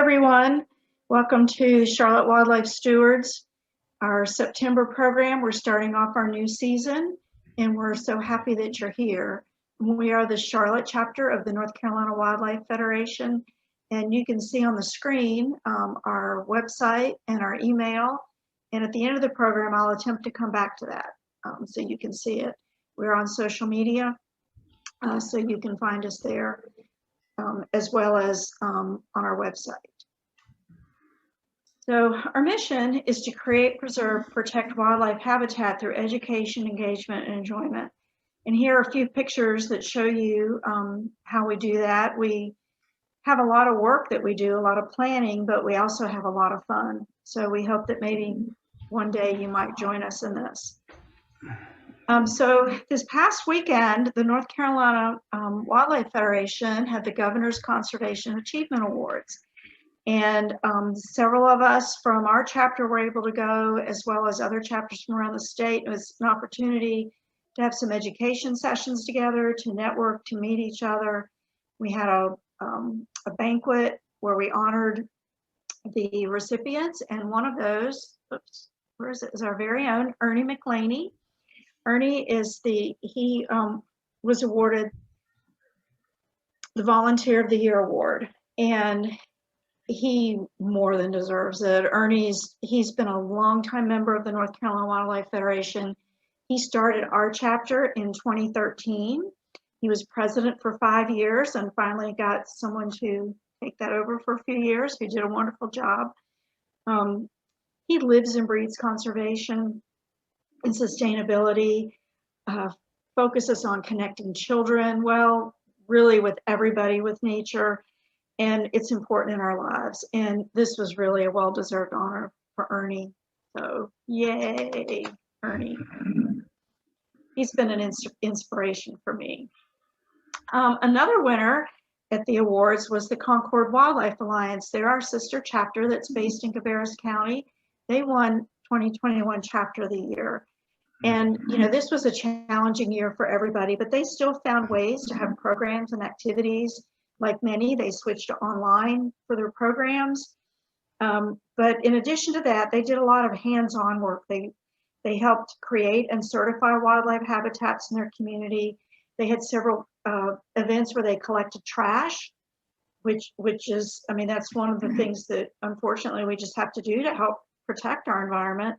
everyone. Welcome to Charlotte Wildlife Stewards, our September program. We're starting off our new season, and we're so happy that you're here. We are the Charlotte chapter of the North Carolina Wildlife Federation, and you can see on the screen our website and our email. And at the end of the program, I'll attempt to come back to that so you can see it. We're on social media, so you can find us there. As well as on our website. So our mission is to create, preserve, protect wildlife habitat through education, engagement, and enjoyment. And here are a few pictures that show you how we do that. We have a lot of work that we do, a lot of planning, but we also have a lot of fun. So we hope that maybe one day you might join us in this. So this past weekend, the North Carolina Wildlife Federation had the Governor's Conservation Achievement Awards. And several of us from our chapter were able to go, as well as other chapters from around the state. It was an opportunity to have some education sessions together, to network, to meet each other. We had a banquet where we honored the recipients, and one of those, where is it, is our very own Ernie McLaney. Ernie is he was awarded the Volunteer of the Year Award, and he more than deserves it. He's been a longtime member of the North Carolina Wildlife Federation. He started our chapter in 2013. He was president for 5 years and finally got someone to take that over for a few years who did a wonderful job. He lives and breathes conservation and sustainability, focuses on connecting children, well, really with everybody with nature, and it's important in our lives. And this was really a well-deserved honor for Ernie. So yay, Ernie. He's been an inspiration for me. Another winner at the awards was the Concord Wildlife Alliance. They're our sister chapter that's based in Cabarrus County. They won 2021 Chapter of the Year. And, you know, this was a challenging year for everybody, but they still found ways to have programs and activities. Like many, they switched to online for their programs. But in addition to that, they did a lot of hands-on work. They helped create and certify wildlife habitats in their community. They had several events where they collected trash, which is, I mean, that's one of the things that unfortunately we just have to do to help protect our environment.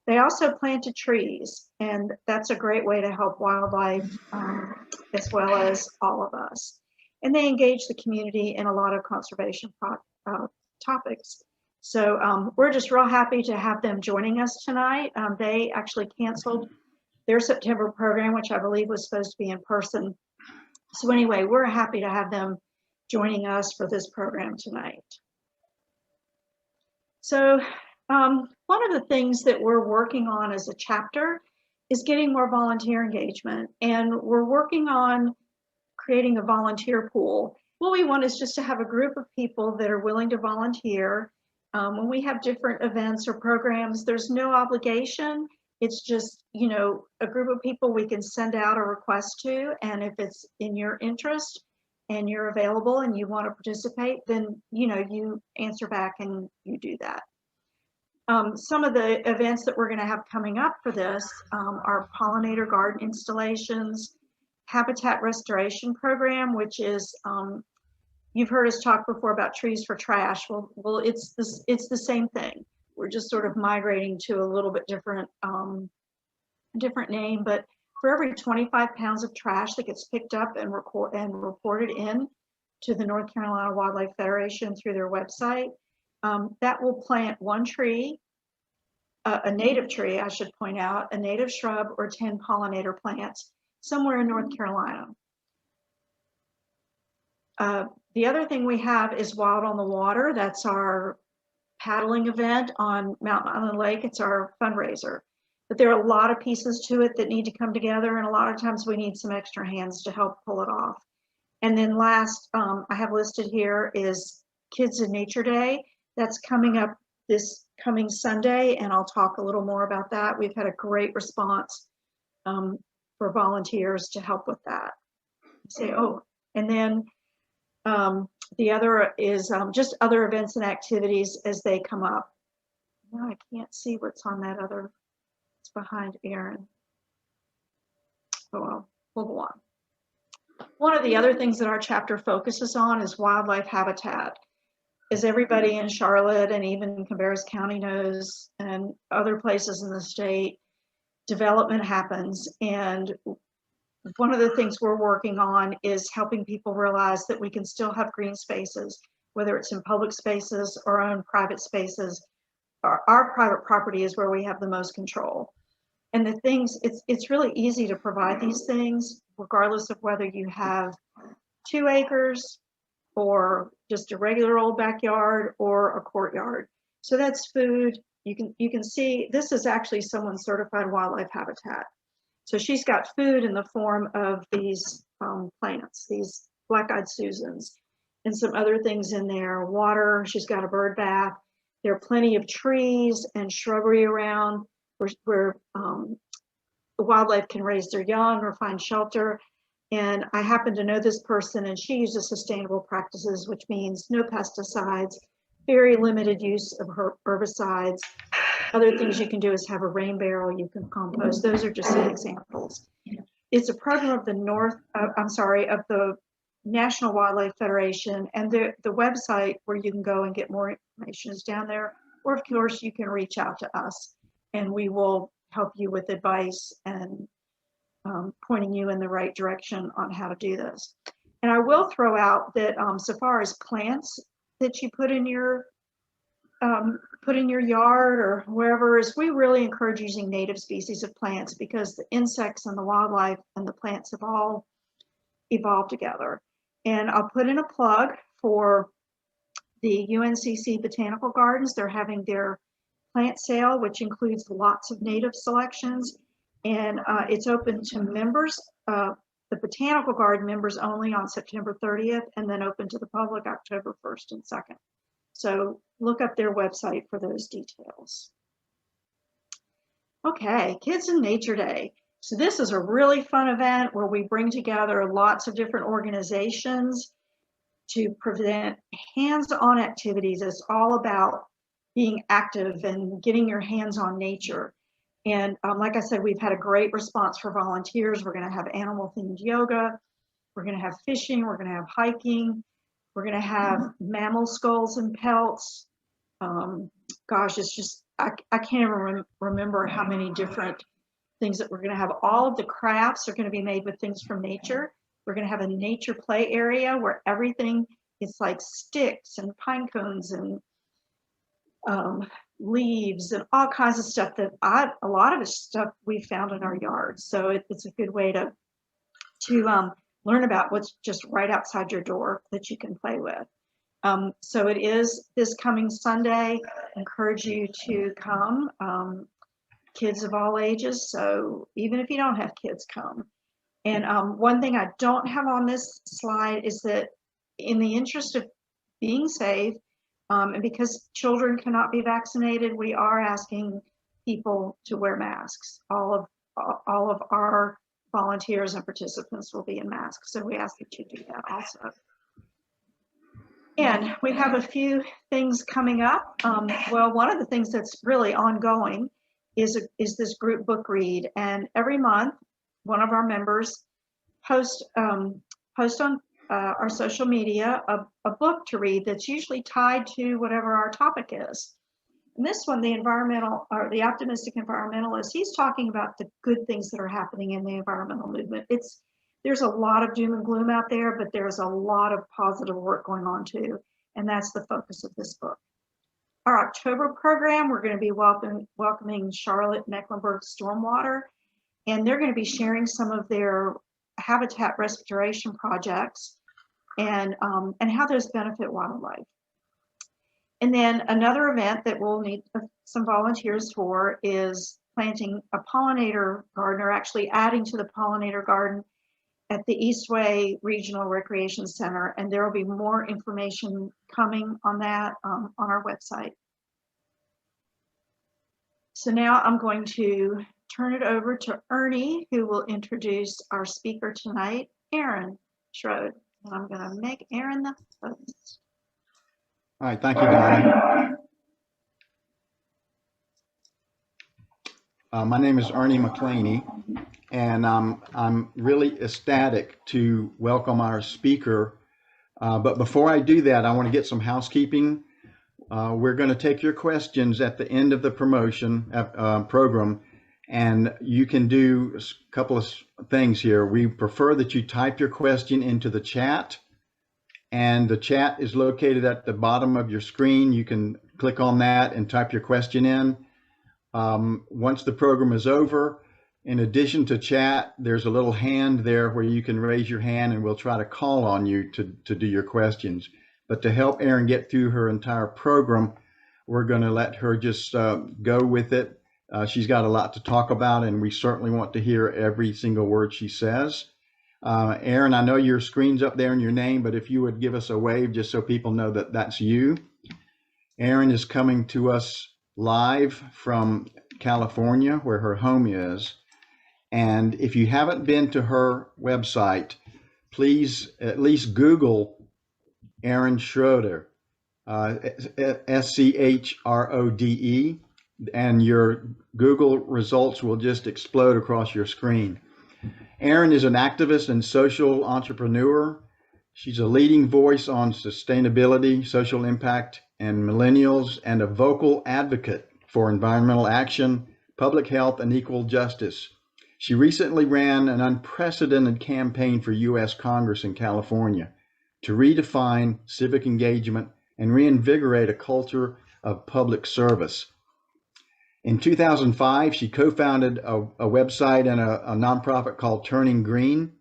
They also planted trees, and that's a great way to help wildlife as well as all of us. And they engage the community in a lot of conservation topics. So we're just real happy to have them joining us tonight. They actually canceled their September program, which I believe was supposed to be in person. So anyway, we're happy to have them joining us for this program tonight. So one of the things that we're working on as a chapter is getting more volunteer engagement, and we're working on creating a volunteer pool. What we want is just to have a group of people that are willing to volunteer. When we have different events or programs, there's no obligation. It's just, you know, a group of people we can send out a request to, and if it's in your interest and you're available and you want to participate, then, you know, you answer back and you do that. Some of the events that we're going to have coming up for this are pollinator garden installations, habitat restoration program, which is, you've heard us talk before about trees for trash. Well, it's the same thing. We're just sort of migrating to a little bit different name, but for every 25 pounds of trash that gets picked up and reported in to the North Carolina Wildlife Federation through their website, that will plant one tree, a native tree, I should point out, a native shrub, or 10 pollinator plants somewhere in North Carolina. The other thing we have is Wild on the Water. That's our paddling event on Mountain Island Lake. It's our fundraiser. But there are a lot of pieces to it that need to come together, and a lot of times we need some extra hands to help pull it off. And then last, I have listed here is Kids in Nature Day. That's coming up this coming Sunday, and I'll talk a little more about that. We've had a great response for volunteers to help with that. And then The other is just other events and activities as they come up. Now I can't see what's on that other, it's behind Erin. Oh well, we'll go on. One of the other things that our chapter focuses on is wildlife habitat. As everybody in Charlotte and even Cabarrus County knows, and other places in the state, development happens. And one of the things we're working on is helping people realize that we can still have green spaces, whether it's in public spaces or own private spaces. Our private property is where we have the most control. And the things, it's really easy to provide these things, regardless of whether you have 2 acres or just a regular old backyard or a courtyard. So that's food. You can see this is actually someone's certified wildlife habitat. So she's got food in the form of these plants, these black-eyed Susans, and some other things in there. Water. She's got a bird bath. There are plenty of trees and shrubbery around where the wildlife can raise their young or find shelter. And I happen to know this person, and she uses sustainable practices, which means no pesticides, very limited use of herbicides. Other things you can do is have a rain barrel, you can compost. Those are just some examples. It's a program of the of the National Wildlife Federation, and the website where you can go and get more information is down there. Or of course, you can reach out to us, and we will help you with advice and pointing you in the right direction on how to do this. And I will throw out that so far as plants that you put in your yard or wherever, is we really encourage using native species of plants, because the insects and the wildlife and the plants have all evolved together. And I'll put in a plug for the UNCC Botanical Gardens. They're having their plant sale, which includes lots of native selections. And it's open to members, the Botanical Garden members only on September 30th, and then open to the public October 1st and 2nd. So look up their website for those details. Okay, Kids in Nature Day. So this is a really fun event where we bring together lots of different organizations to present hands-on activities. It's all about being active and getting your hands on nature. And like I said, we've had a great response for volunteers. We're going to have animal-themed yoga. We're going to have fishing. We're going to have hiking. We're going to have mammal skulls and pelts. Gosh, it's just, I can't even remember how many different things that we're going to have. All of the crafts are going to be made with things from nature. We're going to have a nature play area where everything is like sticks and pine cones and leaves and all kinds of stuff that a lot of the stuff we found in our yards. So it's a good way to learn about what's just right outside your door that you can play with. So it is this coming Sunday. I encourage you to come, kids of all ages. So even if you don't have kids, come. And one thing I don't have on this slide is that in the interest of being safe, and because children cannot be vaccinated, we are asking people to wear masks. All of our volunteers and participants will be in masks, so we ask that you do that also. And we have a few things coming up. Well, one of the things that's really ongoing is this group book read, and every month one of our members post on our social media a book to read that's usually tied to whatever our topic is. And this one, the optimistic environmentalist, he's talking about the good things that are happening in the environmental movement. There's a lot of doom and gloom out there, but there's a lot of positive work going on too. And that's the focus of this book. Our October program, we're going to be welcoming Charlotte Mecklenburg Stormwater, and they're going to be sharing some of their habitat restoration projects and how those benefit wildlife. And then another event that we'll need some volunteers for is planting a pollinator garden, or actually adding to the pollinator garden at the Eastway Regional Recreation Center. And there will be more information coming on that on our website. So now I'm going to turn it over to Ernie, who will introduce our speaker tonight, Erin Schrode. And I'm going to make Erin the host. All right, thank you, Donna. My name is Ernie McClaney, and I'm really ecstatic to welcome our speaker. But before I do that, I want to get some housekeeping. We're going to take your questions at the end of the promotion program, and you can do a couple of things here. We prefer that you type your question into the chat, and the chat is located at the bottom of your screen. You can click on that and type your question in. Once the program is over, in addition to chat, there's a little hand there where you can raise your hand and we'll try to call on you to do your questions. But to help Erin get through her entire program, we're going to let her just go with it. She's got a lot to talk about, and we certainly want to hear every single word she says. Erin, I know your screen's up there in your name, but if you would give us a wave just so people know that that's you. Erin is coming to us live from California, where her home is. And if you haven't been to her website, please at least Google Erin Schrode, S-C-H-R-O-D-E, and your Google results will just explode across your screen. Erin is an activist and social entrepreneur. She's a leading voice on sustainability, social impact, and millennials, and a vocal advocate for environmental action, public health, and equal justice. She recently ran an unprecedented campaign for U.S. Congress in California to redefine civic engagement and reinvigorate a culture of public service. In 2005, she co-founded a website and a nonprofit called Turning Green.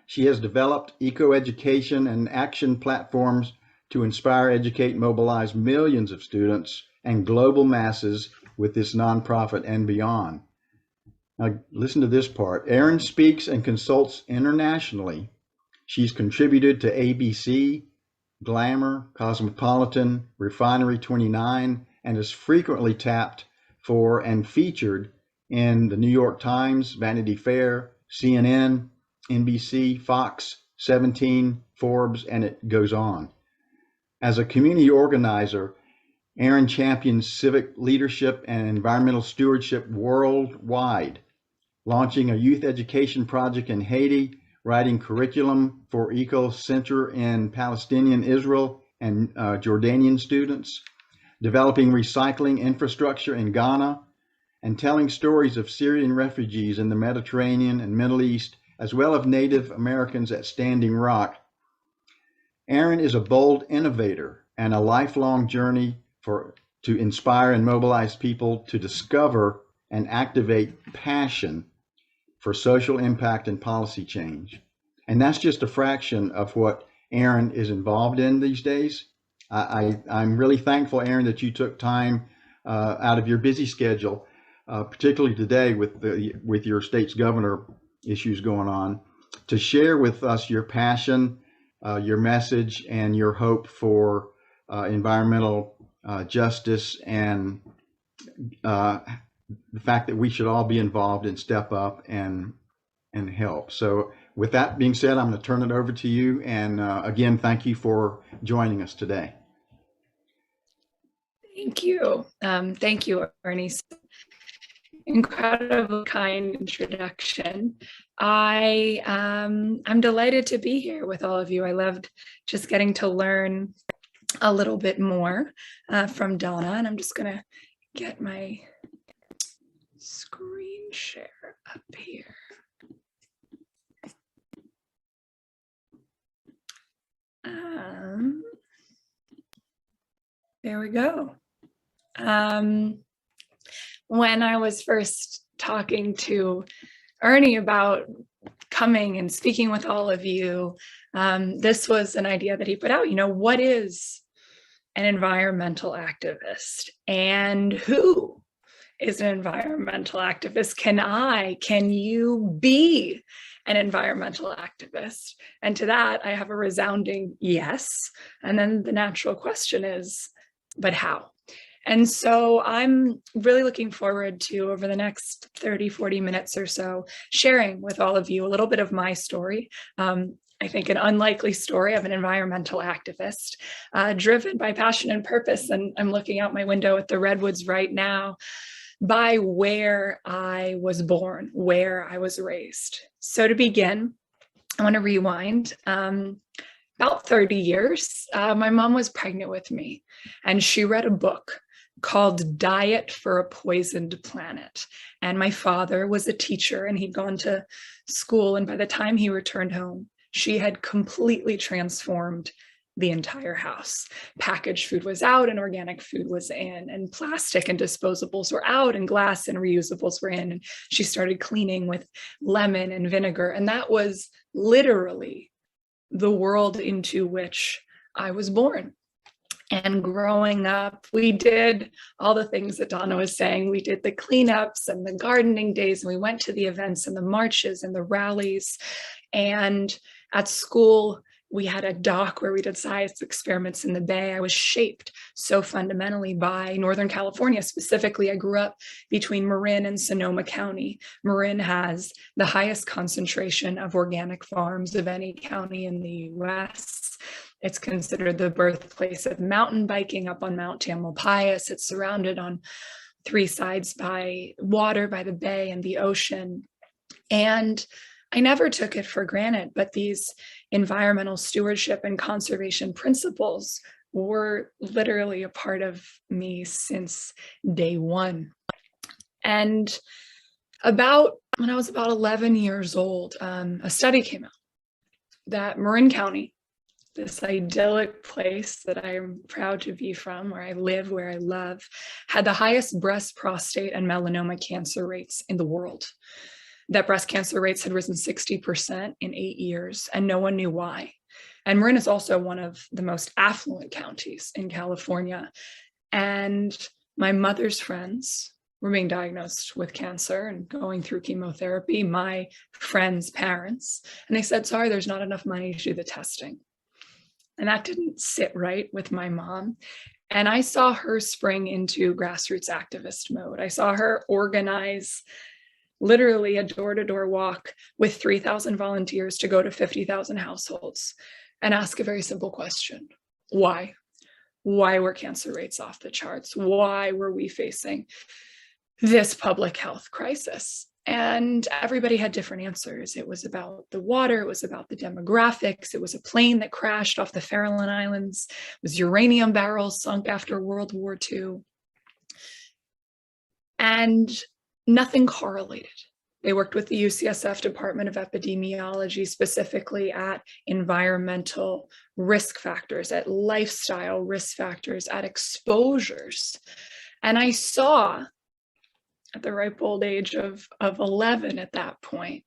She has developed eco-education and action platforms to inspire, educate, mobilize millions of students and global masses with this nonprofit and beyond. Now, listen to this part. Erin speaks and consults internationally. She's contributed to ABC, Glamour, Cosmopolitan, Refinery 29, and is frequently tapped for and featured in the New York Times, Vanity Fair, CNN, NBC, Fox, 17, Forbes, and it goes on. As a community organizer, Erin champions civic leadership and environmental stewardship worldwide, launching a youth education project in Haiti, writing curriculum for Eco Center in Palestinian Israel and Jordanian students, developing recycling infrastructure in Ghana, and telling stories of Syrian refugees in the Mediterranean and Middle East, as well as Native Americans at Standing Rock. Erin is a bold innovator and a lifelong journey to inspire and mobilize people to discover and activate passion for social impact and policy change. And that's just a fraction of what Erin is involved in these days. I'm really thankful, Erin, that you took time out of your busy schedule, particularly today with your state's governor issues going on, to share with us your passion, your message, and your hope for environmental justice and the fact that we should all be involved and step up and help. So with that being said, I'm going to turn it over to you. And again, thank you for joining us today. Thank you. Thank you, Ernie. Incredible, kind introduction. I'm delighted to be here with all of you. I loved just getting to learn a little bit more from Donna, and I'm just going to get my screen share up here. There we go. When I was first talking to Ernie about coming and speaking with all of you, this was an idea that he put out. You know, what is an environmental activist, and who is an environmental activist? Can you be an environmental activist? And to that, I have a resounding yes. And then the natural question is, but how? And so I'm really looking forward to, over the next 30, 40 minutes or so, sharing with all of you a little bit of my story. I I think, an unlikely story of an environmental activist driven by passion and purpose. And I'm looking out my window at the redwoods right now, by where I was born, where I was raised. So to begin, I want to rewind. About 30 years, my mom was pregnant with me, and she read a book called Diet for a Poisoned Planet. And my father was a teacher, and he'd gone to school. And by the time he returned home, she had completely transformed the entire house. Packaged food was out and organic food was in, and plastic and disposables were out and glass and reusables were in. And she started cleaning with lemon and vinegar. And that was literally the world into which I was born. And growing up, we did all the things that Donna was saying. We did the cleanups and the gardening days, and we went to the events and the marches and the rallies. And at school, we had a dock where we did science experiments in the Bay. I was shaped so fundamentally by Northern California. Specifically, I grew up between Marin and Sonoma County. Marin has the highest concentration of organic farms of any county in the US. It's considered the birthplace of mountain biking up on Mount Tamalpais. It's surrounded on 3 sides by water, by the bay and the ocean. And I never took it for granted, but these environmental stewardship and conservation principles were literally a part of me since day one. And when I was about 11 years old, a study came out that Marin County, this idyllic place that I am proud to be from, where I live, where I love, had the highest breast, prostate, and melanoma cancer rates in the world. That breast cancer rates had risen 60% in 8 years, and no one knew why. And Marin is also one of the most affluent counties in California. And my mother's friends were being diagnosed with cancer and going through chemotherapy, my friends' parents. And they said, sorry, there's not enough money to do the testing. And that didn't sit right with my mom. And I saw her spring into grassroots activist mode. I saw her organize literally a door-to-door walk with 3,000 volunteers to go to 50,000 households and ask a very simple question. Why? Why were cancer rates off the charts? Why were we facing this public health crisis? And everybody had different answers. It was about the water. It was about the demographics. It was a plane that crashed off the Farallon Islands. It was uranium barrels sunk after World War II. And nothing correlated. They worked with the UCSF Department of Epidemiology, specifically at environmental risk factors, at lifestyle risk factors, at exposures. And I saw, at the ripe old age of 11 at that point,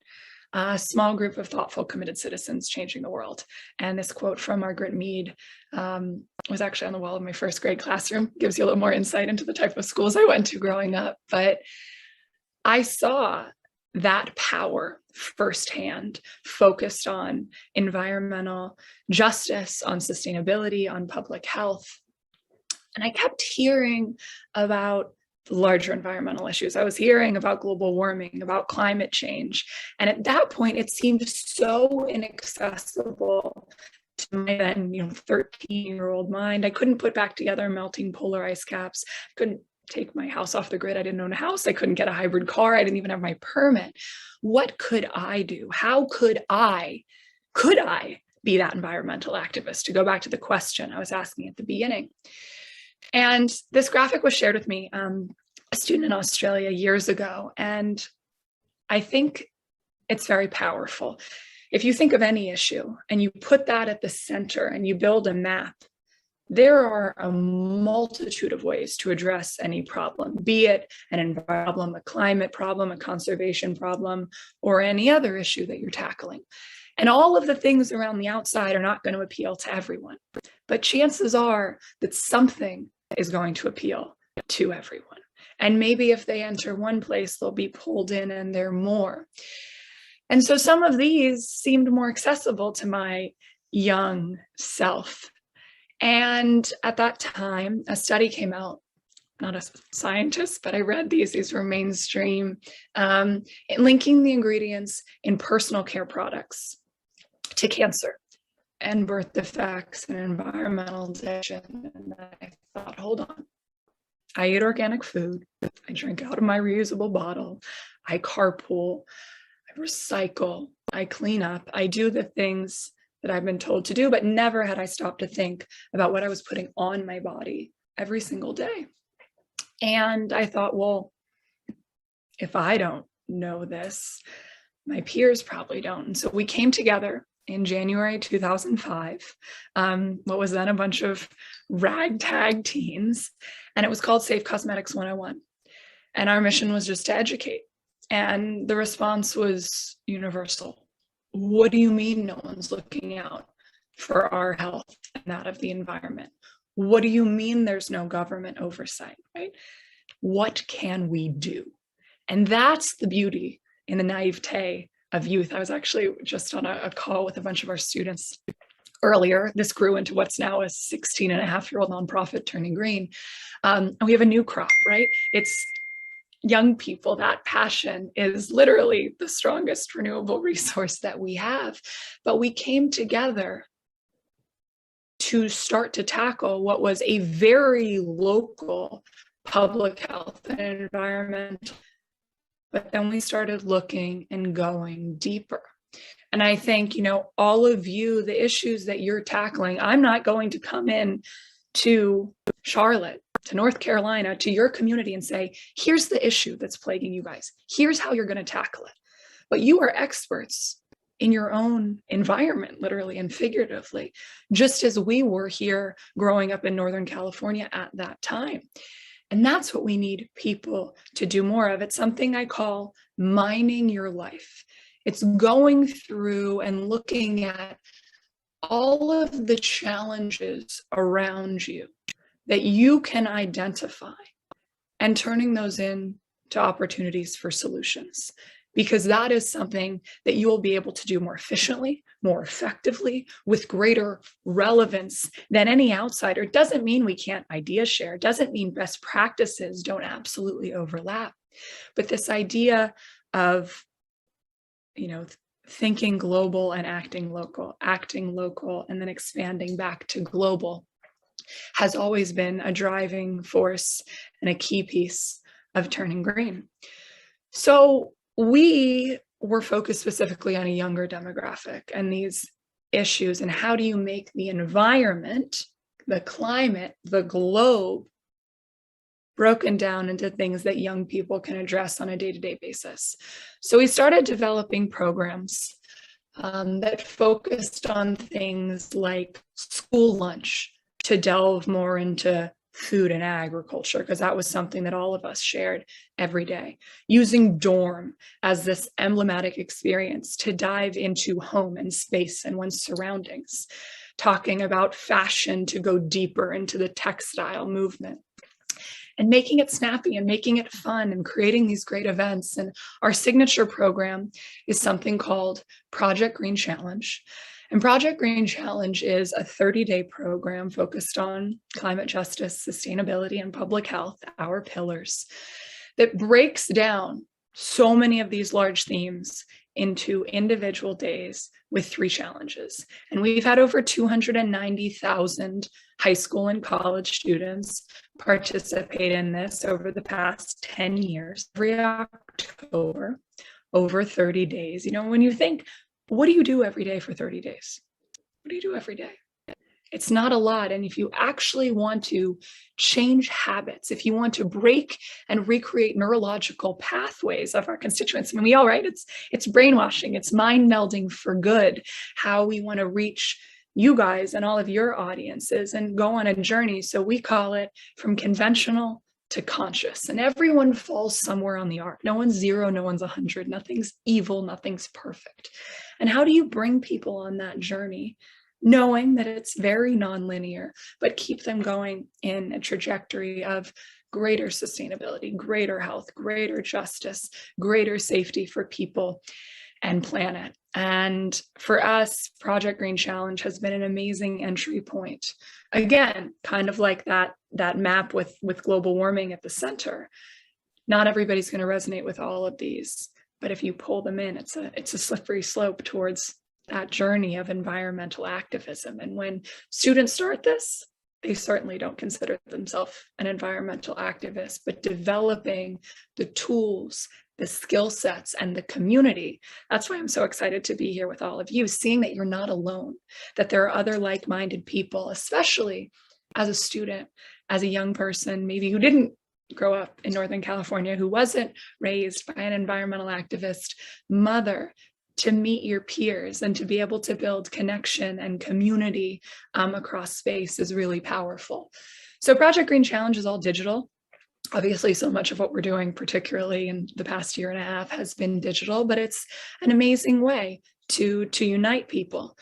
a small group of thoughtful, committed citizens changing the world. And this quote from Margaret Mead was actually on the wall of my first grade classroom. Gives you a little more insight into the type of schools I went to growing up. But I saw that power firsthand, focused on environmental justice, on sustainability, on public health. And I kept hearing about larger environmental issues. I was hearing about global warming, about climate change. And at that point, it seemed so inaccessible to my then, 13-year-old mind. I couldn't put back together melting polar ice caps. I couldn't take my house off the grid. I didn't own a house. I couldn't get a hybrid car. I didn't even have my permit. What could I do? How could I be that environmental activist? To go back to the question I was asking at the beginning. And this graphic was shared with me, a student in Australia years ago. And I think it's very powerful. If you think of any issue and you put that at the center and you build a map, there are a multitude of ways to address any problem, be it an environmental problem, a climate problem, a conservation problem, or any other issue that you're tackling. And all of the things around the outside are not going to appeal to everyone, but chances are that something is going to appeal to everyone. And maybe if they enter one place, they'll be pulled in and there are more. And so some of these seemed more accessible to my young self. And at that time, a study came out, not a scientist, but I read these were mainstream, linking the ingredients in personal care products to cancer. and birth defects and environmental degradation. And I thought, hold on. I eat organic food. I drink out of my reusable bottle. I carpool. I recycle. I clean up. I do the things that I've been told to do, but never had I stopped to think about what I was putting on my body every single day. And I thought, well, if I don't know this, my peers probably don't. And so we came together in January 2005, what was then a bunch of ragtag teens, and it was called Safe Cosmetics 101. And our mission was just to educate. And the response was universal. What do you mean no one's looking out for our health and that of the environment? What do you mean there's no government oversight, right? What can we do? And that's the beauty in the naivete of youth. I was actually just on a call with a bunch of our students earlier. This grew into what's now a 16-and-a-half-year-old nonprofit, Turning Green. And we have a new crop, right? It's young people. That passion is literally the strongest renewable resource that we have. But we came together to start to tackle what was a very local public health and environmental. But then we started looking and going deeper. And I think, all of you, the issues that you're tackling, I'm not going to come in to Charlotte, to North Carolina, to your community and say, here's the issue that's plaguing you guys. Here's how you're going to tackle it. But you are experts in your own environment, literally and figuratively, just as we were here growing up in Northern California at that time. And that's what we need people to do more of. It's something I call mining your life. It's going through and looking at all of the challenges around you that you can identify and turning those into opportunities for solutions. Because that is something that you will be able to do more efficiently, more effectively, with greater relevance than any outsider. It doesn't mean we can't idea share. It doesn't mean best practices don't absolutely overlap. But this idea of, thinking global and acting local, and then expanding back to global has always been a driving force and a key piece of Turning Green. So we were focused specifically on a younger demographic and these issues, and how do you make the environment, the climate, the globe broken down into things that young people can address on a day-to-day basis. So we started developing programs that focused on things like school lunch to delve more into food and agriculture, because that was something that all of us shared every day. Using dorm as this emblematic experience to dive into home and space and one's surroundings. Talking about fashion to go deeper into the textile movement. And making it snappy and making it fun and creating these great events. And our signature program is something called Project Green Challenge. And Project Green Challenge is a 30-day program focused on climate justice, sustainability, and public health, our pillars, that breaks down so many of these large themes into individual days with 3 challenges. And we've had over 290,000 high school and college students participate in this over the past 10 years, every October, over 30 days. When you think, what do you do every day for 30 days? What do you do every day? It's not a lot. And if you actually want to change habits, if you want to break and recreate neurological pathways of our constituents, we all, right? It's brainwashing, it's mind melding for good, how we want to reach you guys and all of your audiences and go on a journey. So we call it From Conventional to Conscious, and everyone falls somewhere on the arc. No one's 0, no one's 100, nothing's evil, nothing's perfect. And how do you bring people on that journey, knowing that it's very nonlinear, but keep them going in a trajectory of greater sustainability, greater health, greater justice, greater safety for people and planet? And for us, Project Green Challenge has been an amazing entry point. Again, kind of like that map with global warming at the center. Not everybody's going to resonate with all of these, but if you pull them in, it's a slippery slope towards that journey of environmental activism. And when students start this, they certainly don't consider themselves an environmental activist, but developing the tools, the skill sets, and the community. That's why I'm so excited to be here with all of you, seeing that you're not alone, that there are other like-minded people, especially as a student, as a young person, maybe who didn't grow up in Northern California, who wasn't raised by an environmental activist mother, to meet your peers and to be able to build connection and community across space is really powerful. So Project Green Challenge is all digital. Obviously, so much of what we're doing, particularly in the past year and a half, has been digital, but it's an amazing way to unite people.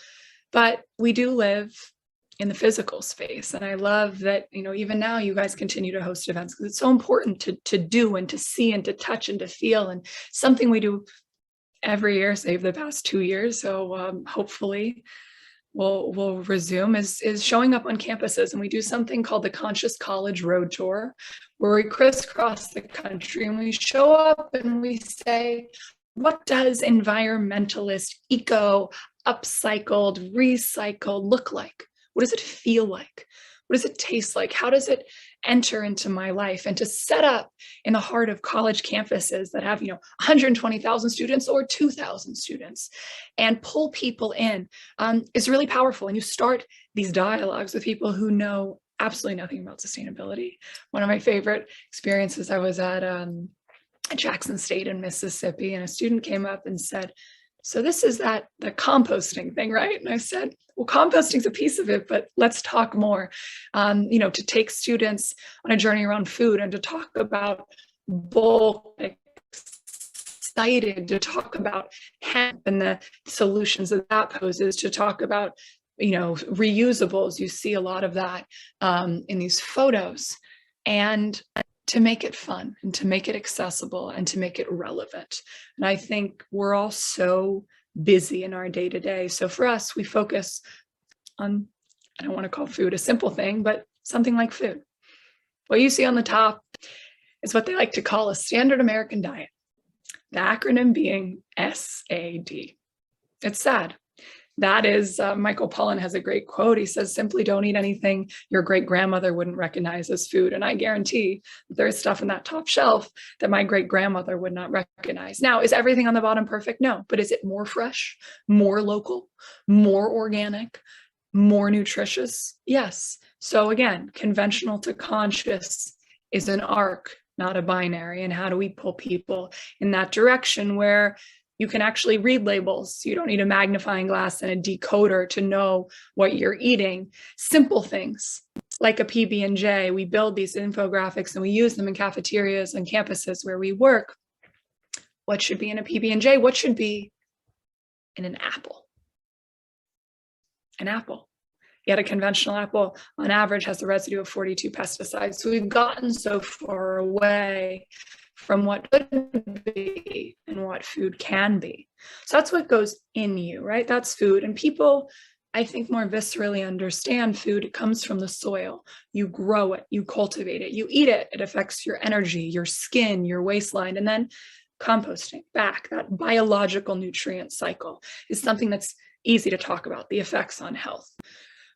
But we do live in the physical space. And I love that, even now you guys continue to host events because it's so important to do and to see and to touch and to feel, and something we do every year, save the past 2 years. So hopefully we'll resume is showing up on campuses. And we do something called the Conscious College Road Tour, where we crisscross the country and we show up and we say, what does environmentalist, eco, upcycled, recycled look like? What does it feel like? What does it taste like? How does it enter into my life? And to set up in the heart of college campuses that have, 120,000 students or 2,000 students and pull people in is really powerful. And you start these dialogues with people who know absolutely nothing about sustainability. One of my favorite experiences, I was at Jackson State in Mississippi, and a student came up and said, so this is the composting thing, right? And I said, well, composting's a piece of it, but let's talk more, to take students on a journey around food and to talk about bulk, excited to talk about hemp and the solutions that poses, to talk about, reusables. You see a lot of that in these photos, and to make it fun and to make it accessible and to make it relevant. And I think we're all so busy in our day-to-day. So for us, we focus on, I don't want to call food a simple thing, but something like food. What you see on the top is what they like to call a standard American diet. The acronym being SAD. It's sad. That is, Michael Pollan has a great quote. He says, simply don't eat anything your great grandmother wouldn't recognize as food. And I guarantee there's stuff in that top shelf that my great grandmother would not recognize. Now, is everything on the bottom perfect? No, but is it more fresh, more local, more organic, more nutritious? Yes. So again, conventional to conscious is an arc, not a binary. And how do we pull people in that direction where you can actually read labels? You don't need a magnifying glass and a decoder to know what you're eating. Simple things like a PB&J. We build these infographics and we use them in cafeterias and campuses where we work. What should be in a PB&J? What should be in an apple? An apple. Yet a conventional apple on average has a residue of 42 pesticides. So we've gotten so far away from what could be and what food can be. So that's what goes in you, right? That's food. And people, I think, more viscerally understand food. It comes from the soil. You grow it, you cultivate it, you eat it. It affects your energy, your skin, your waistline. And then composting back, that biological nutrient cycle is something that's easy to talk about, the effects on health.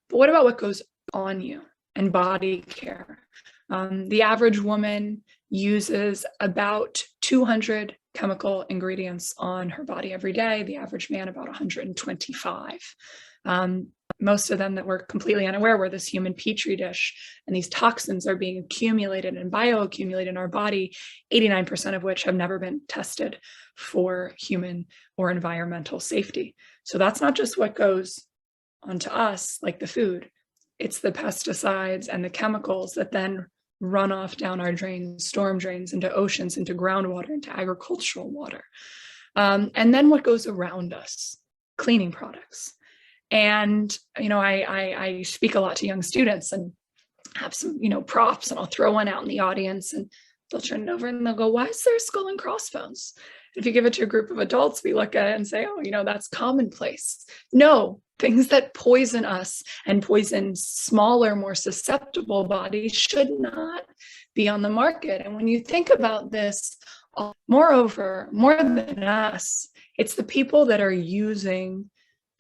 But what about what goes on you and body care? The average woman uses about 200 chemical ingredients on her body every day. The average man about 125. Most of them that we're completely unaware, we're this human petri dish, and these toxins are being accumulated and bioaccumulated in our body, 89% of which have never been tested for human or environmental safety. So that's not just what goes onto us, like the food. It's the pesticides and the chemicals that then run off down our drains, storm drains, into oceans, into groundwater, into agricultural water. And then what goes around us, cleaning products. And, I speak a lot to young students and have some, props, and I'll throw one out in the audience and they'll turn it over and they'll go, why is there skull and crossbones? If you give it to a group of adults, we look at it and say, oh, that's commonplace. No, things that poison us and poison smaller, more susceptible bodies should not be on the market. And when you think about this, moreover, more than us, it's the people that are using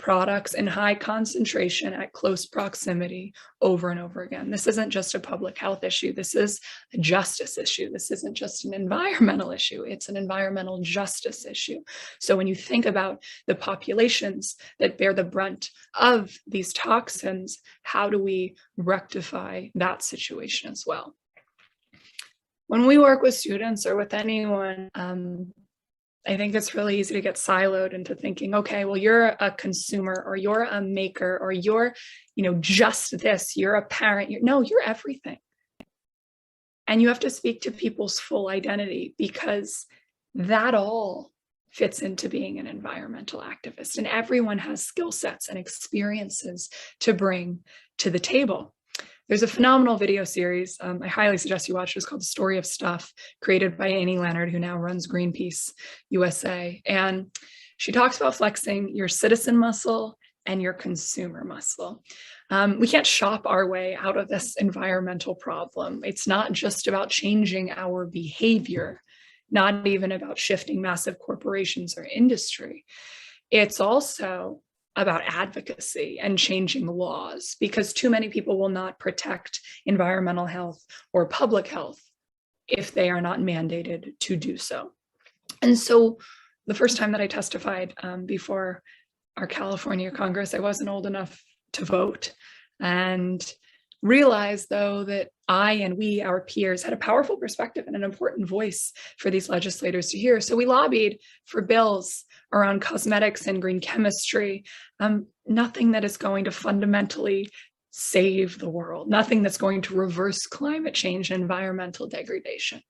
products in high concentration at close proximity over and over again. This isn't just a public health issue. This is a justice issue. This isn't just an environmental issue. It's an environmental justice issue. So when you think about the populations that bear the brunt of these toxins, how do we rectify that situation as well? When we work with students or with anyone, I think it's really easy to get siloed into thinking, okay, well, you're a consumer or you're a maker or you're, just this, you're a parent. No, you're everything. And you have to speak to people's full identity, because that all fits into being an environmental activist. And everyone has skill sets and experiences to bring to the table. There's a phenomenal video series I highly suggest you watch. It's called The Story of Stuff, created by Annie Leonard, who now runs Greenpeace USA. And she talks about flexing your citizen muscle and your consumer muscle. We can't shop our way out of this environmental problem. It's not just about changing our behavior, not even about shifting massive corporations or industry. It's also about advocacy and changing laws, because too many people will not protect environmental health or public health if they are not mandated to do so. And so the first time that I testified before our California Congress, I wasn't old enough to vote, and realized, though, that I and we, our peers, had a powerful perspective and an important voice for these legislators to hear. So we lobbied for bills around cosmetics and green chemistry, nothing that is going to fundamentally save the world, nothing that's going to reverse climate change and environmental degradation,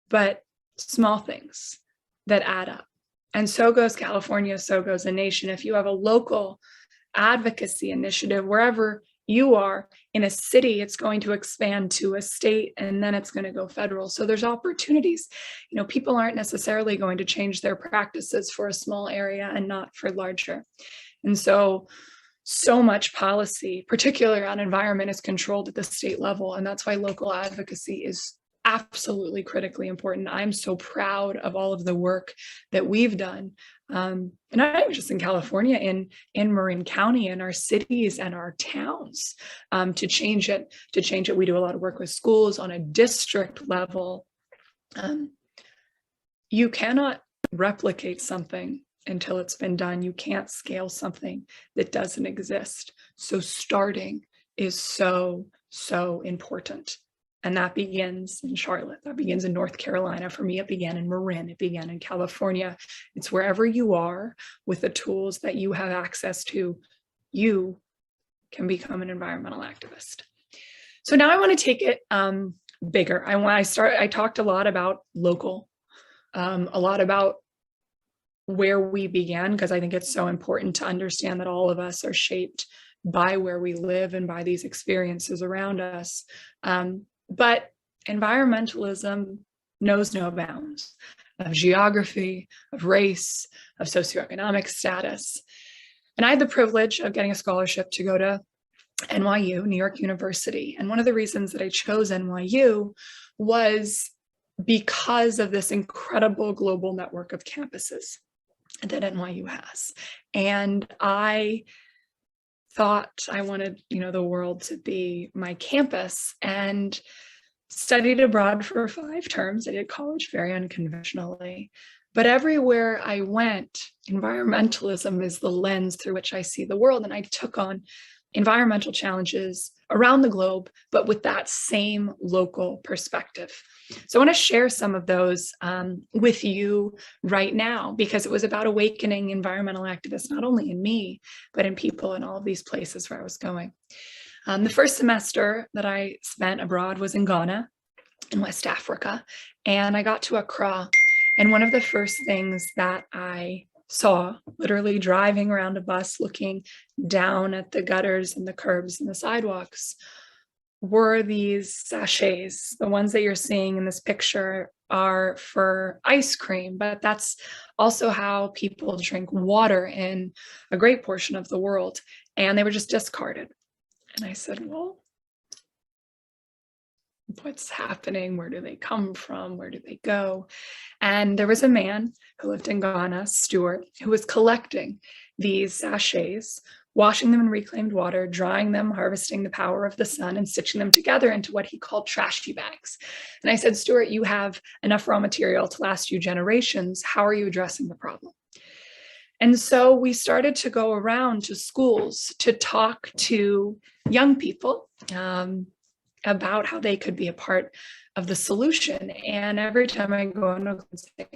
but small things that add up. And so goes California, so goes a nation. If you have a local advocacy initiative, wherever you are in a city, it's going to expand to a state, and then it's going to go federal. So there's opportunities. People aren't necessarily going to change their practices for a small area and not for larger. And so much policy, particularly on environment, is controlled at the state level. And that's why local advocacy is absolutely critically important. I'm so proud of all of the work that we've done. And not even just in California, in Marin County, in our cities and our towns, to change it. We do a lot of work with schools on a district level. You cannot replicate something until it's been done. You can't scale something that doesn't exist. So starting is so important. And that begins in Charlotte, that begins in North Carolina. For me, it began in Marin, it began in California. It's wherever you are with the tools that you have access to, you can become an environmental activist. So now I want to take it bigger. I talked a lot about local, a lot about where we began, because I think it's so important to understand that all of us are shaped by where we live and by these experiences around us. But environmentalism knows no bounds of geography, of race, of socioeconomic status. And I had the privilege of getting a scholarship to go to NYU, New York University. And one of the reasons that I chose NYU was because of this incredible global network of campuses that NYU has. And I thought I wanted, the world to be my campus, and studied abroad for 5 terms. I did college very unconventionally, but everywhere I went, environmentalism is the lens through which I see the world. And I took on environmental challenges around the globe, but with that same local perspective. So I want to share some of those with you right now, because it was about awakening environmental activists, not only in me, but in people in all of these places where I was going. The first semester that I spent abroad was in Ghana, in West Africa, and I got to Accra. And one of the first things that I saw, literally driving around a bus, looking down at the gutters and the curbs and the sidewalks, were these sachets. The ones that you're seeing in this picture are for ice cream, but that's also how people drink water in a great portion of the world. And they were just discarded. And I said, well, what's happening? Where do they come from? Where do they go? And there was a man who lived in Ghana, Stuart, who was collecting these sachets, washing them in reclaimed water, drying them, harvesting the power of the sun, and stitching them together into what he called trashy bags. And I said, Stuart, you have enough raw material to last you generations. How are you addressing the problem? And so we started to go around to schools to talk to young people about how they could be a part of the solution. And every time I go in and say,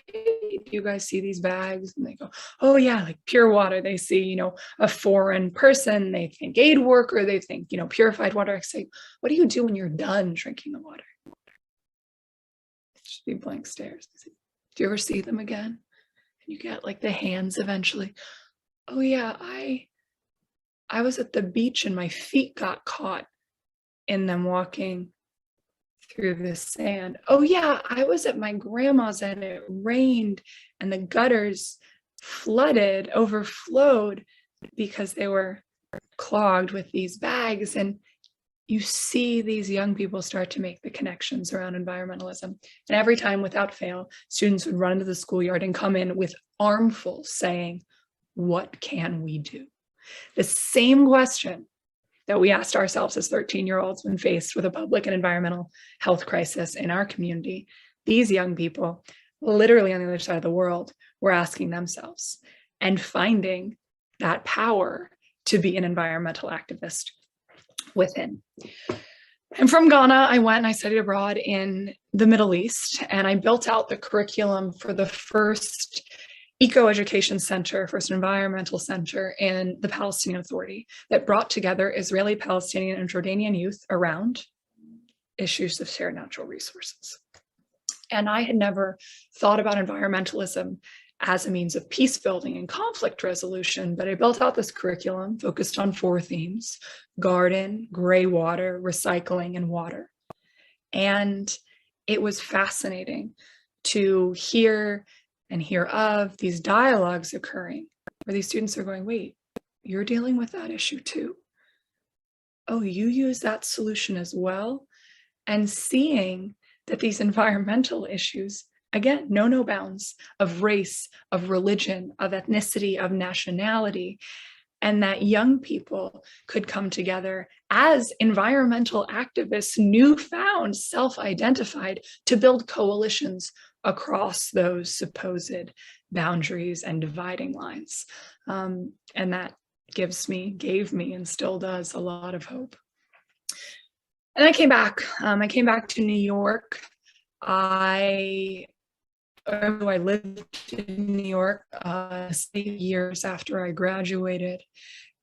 hey, do you guys see these bags? And they go, oh yeah, like pure water. They see, a foreign person, they think aid worker, they think, purified water. I say, what do you do when you're done drinking the water? It should be blank stares. I say, do you ever see them again? And you get like the hands eventually. Oh yeah, I was at the beach and my feet got caught in them walking through the sand. Oh yeah, I was at my grandma's and it rained and the gutters overflowed because they were clogged with these bags. And you see these young people start to make the connections around environmentalism. And every time, without fail, students would run into the schoolyard and come in with armfuls saying, what can we do? The same question that we asked ourselves as 13-year-olds when faced with a public and environmental health crisis in our community, these young people, literally on the other side of the world, were asking themselves and finding that power to be an environmental activist within. And from Ghana, I went and I studied abroad in the Middle East, and I built out the curriculum for the first eco-education center, first environmental center in the Palestinian Authority that brought together Israeli, Palestinian, and Jordanian youth around issues of shared natural resources. And I had never thought about environmentalism as a means of peace building and conflict resolution, but I built out this curriculum focused on 4 themes: garden, gray water, recycling, and water. And it was fascinating to hear of these dialogues occurring where these students are going, wait, you're dealing with that issue too? Oh, you use that solution as well? And seeing that these environmental issues, again, know no bounds of race, of religion, of ethnicity, of nationality, and that young people could come together as environmental activists, newfound, self-identified, to build coalitions across those supposed boundaries and dividing lines. And that gave me, and still does, a lot of hope. And I came back. I came back to New York. I lived in New York 8 years after I graduated.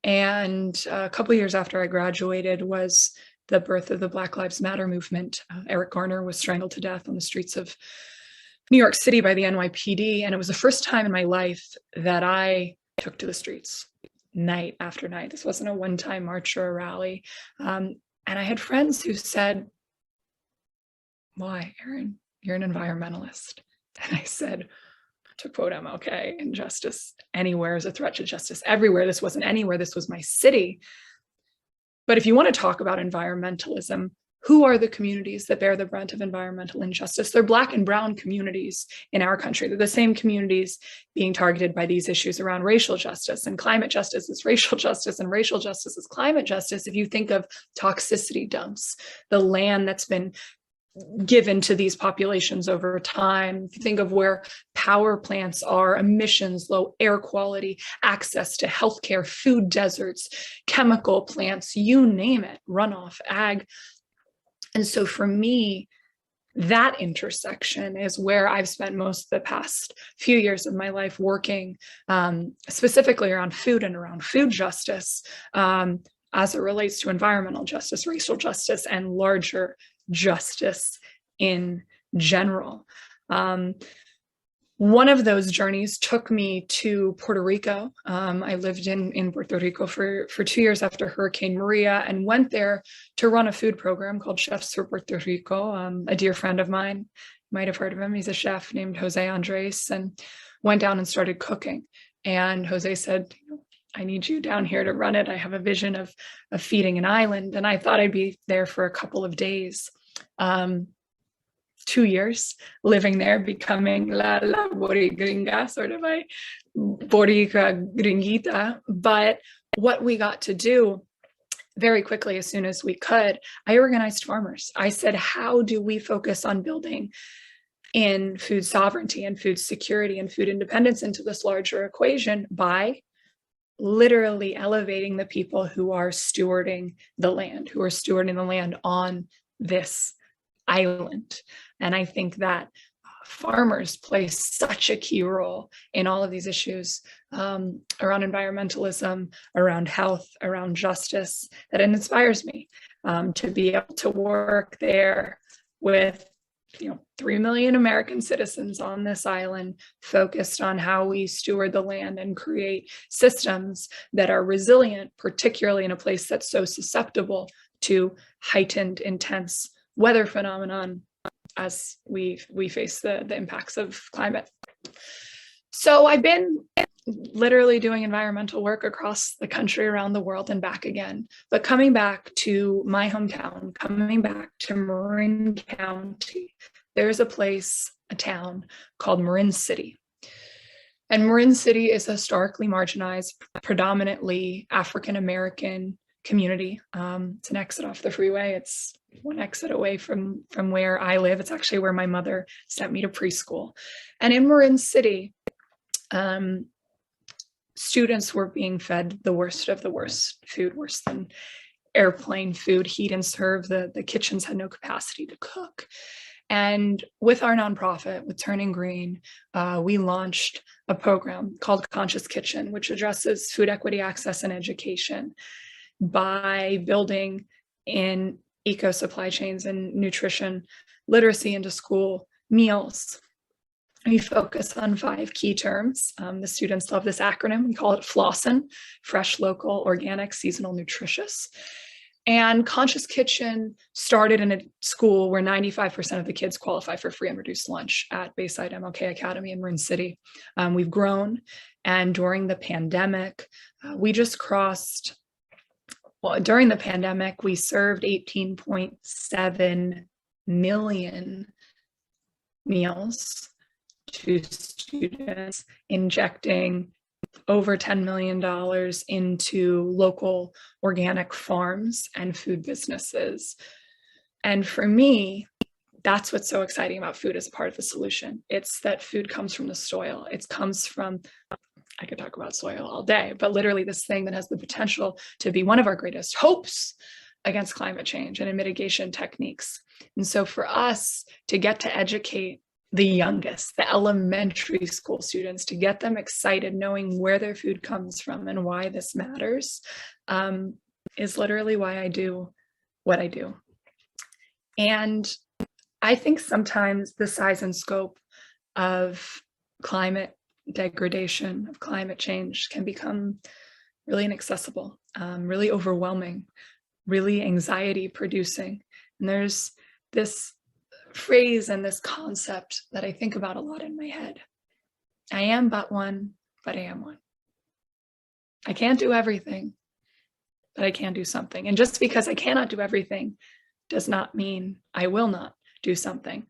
And a couple of years after I graduated was the birth of the Black Lives Matter movement. Eric Garner was strangled to death on the streets of New York City by the NYPD. And it was the first time in my life that I took to the streets night after night. This wasn't a one-time march or a rally. And I had friends who said, why, Erin? You're an environmentalist. And I said, to quote MLK, injustice anywhere is a threat to justice everywhere. This wasn't anywhere, this was my city. But if you want to talk about environmentalism, who are the communities that bear the brunt of environmental injustice? They're Black and brown communities in our country. They're the same communities being targeted by these issues around racial justice, and climate justice is racial justice, and racial justice is climate justice. If you think of toxicity dumps, the land that's been given to these populations over time, if you think of where power plants are, emissions, low air quality, access to healthcare, food deserts, chemical plants, you name it, runoff, ag. And so for me, that intersection is where I've spent most of the past few years of my life working, specifically around food and around food justice, as it relates to environmental justice, racial justice, and larger justice in general. One of those journeys took me to Puerto Rico. I lived in Puerto Rico for 2 years after Hurricane Maria, and went there to run a food program called Chefs for Puerto Rico. A dear friend of mine, you might have heard of him, he's a chef named Jose Andres, and went down and started cooking. And Jose said, I need you down here to run it. I have a vision of feeding an island. And I thought I'd be there for a couple of days. 2 years living there, becoming la boricua, sort of a boricua gringuita. But what we got to do very quickly, as soon as we could, I organized farmers. I said, how do we focus on building in food sovereignty and food security and food independence into this larger equation by literally elevating the people who are stewarding the land, on this island. And I think that farmers play such a key role in all of these issues around environmentalism, around health, around justice, that it inspires me to be able to work there with 3 million American citizens on this island, focused on how we steward the land and create systems that are resilient, particularly in a place that's so susceptible to heightened, intense weather phenomenon as we face the impacts of climate. So I've been literally doing environmental work across the country, around the world, and back again. But coming back to my hometown, coming back to Marin County, there's a town called Marin City. And Marin City is a historically marginalized, predominantly African-American community. It's an exit off the freeway. It's one exit away from where I live. It's actually where my mother sent me to preschool. And in Marin City, students were being fed the worst of the worst food, worse than airplane food, heat and serve. The kitchens had no capacity to cook. And with our nonprofit, with Turning Green, we launched a program called Conscious Kitchen, which addresses food equity, access, and education by building in eco supply chains and nutrition literacy into school meals. We focus on 5 key terms. The students love this acronym. We call it FLOSSN, fresh, local, organic, seasonal, nutritious. And Conscious Kitchen started in a school where 95% of the kids qualify for free and reduced lunch at Bayside MLK Academy in Marin City. We've grown, and during the pandemic, during the pandemic, we served 18.7 million meals to students, injecting over $10 million into local organic farms and food businesses. And for me, that's what's so exciting about food as a part of the solution. It's that food comes from the soil. It comes from, I could talk about soil all day, but literally this thing that has the potential to be one of our greatest hopes against climate change and in mitigation techniques. And so for us to get to educate the youngest, the elementary school students, to get them excited knowing where their food comes from and why this matters, is literally why I do what I do. And I think sometimes the size and scope of climate degradation, of climate change, can become really inaccessible, really overwhelming, really anxiety producing. And there's this phrase and this concept that I think about a lot in my head. I am but one, but I am one. I can't do everything, but I can do something. And just because I cannot do everything does not mean I will not do something.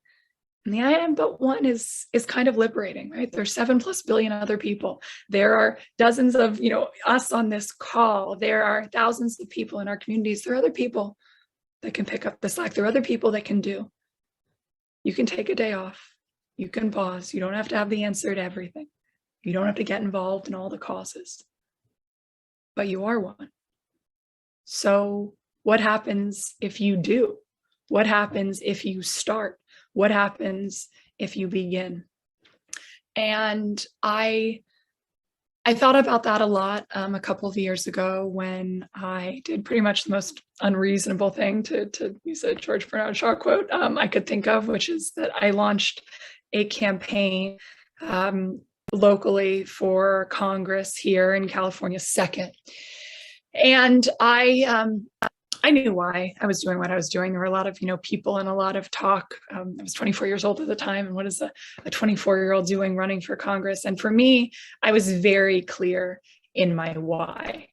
And the I am but one is kind of liberating, right? There's 7+ billion other people. There are dozens of, us on this call. There are thousands of people in our communities. There are other people that can pick up the slack. There are other people that can do. You can take a day off. You can pause. You don't have to have the answer to everything. You don't have to get involved in all the causes, but you are one. So what happens if you do? What happens if you start? What happens if you begin? And I thought about that a lot a couple of years ago when I did pretty much the most unreasonable thing, to use a George Bernard Shaw quote, I could think of, which is that I launched a campaign locally for Congress here in California, 2nd. And I knew why I was doing what I was doing. There were a lot of, people and a lot of talk. I was 24 years old at the time. And what is a 24-year-old doing running for Congress? And for me, I was very clear in my why.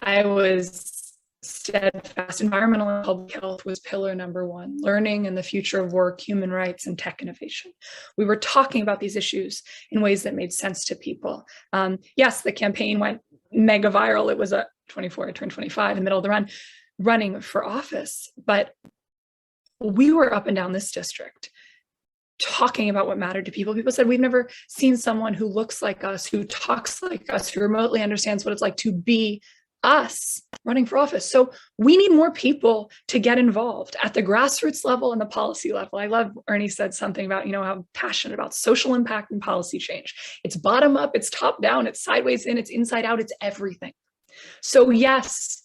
I was steadfast. Environmental and public health was pillar number one. Learning and the future of work, human rights, and tech innovation. We were talking about these issues in ways that made sense to people. Yes, the campaign went mega viral. It was a 24, I turned 25 in the middle of the running for office. But we were up and down this district talking about what mattered to people. People said, we've never seen someone who looks like us, who talks like us, who remotely understands what it's like to be us running for office. So we need more people to get involved at the grassroots level and the policy level. I love Ernie said something about, how passionate about social impact and policy change. It's bottom up, it's top down, it's sideways in, it's inside out, it's everything. So yes,